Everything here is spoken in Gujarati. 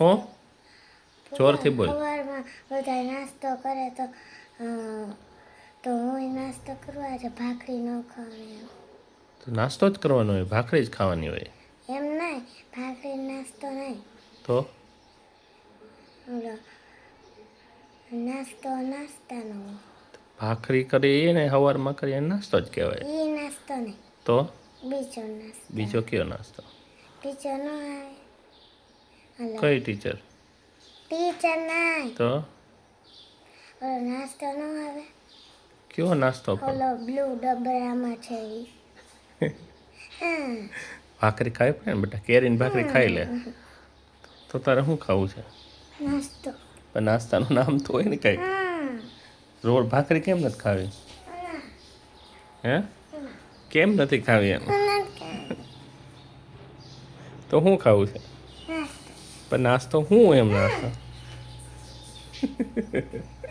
હું જોરથી બોલ. સવારમાં બધા નાસ્તો કરે તો હું નાસ્તો કરવા આજે ભાખરી ન ખાવાની. તો નાસ્તો જ કરવાનો હોય, ભાખરી જ ખાવાની હોય. એમ નહીં, ભાખરી નાસ્તો નહીં. તો ઓલો નાસ્તાનો ભાખરી કરી ને સવારમાં કરી એને નાસ્તો જ કહેવાય. એ નાસ્તો નહીં. તો બીજો નાસ્તો. બીજો કયો નાસ્તો? ટીચર ન આવે. કઈ ટીચર? ટીચર નહીં. તો ઓલો નાસ્તો ન આવે. કયો નાસ્તો? ઓલો બ્લુ ડબરામાં છે એ. ભાખરી ખાવી પડે ને બેટા, કેરીની ભાખરી ખાઈ લે. તો તારે શું ખાવું છે? નાસ્તો. પણ નાસ્તાનું નામ તો હોય ને કઈ. રોડ ભાખરી કેમ નથી ખાવી? હે કેમ નથી ખાવી એમ? તો શું ખાવું છે? પણ નાસ્તો શું એમ નાસ્તો?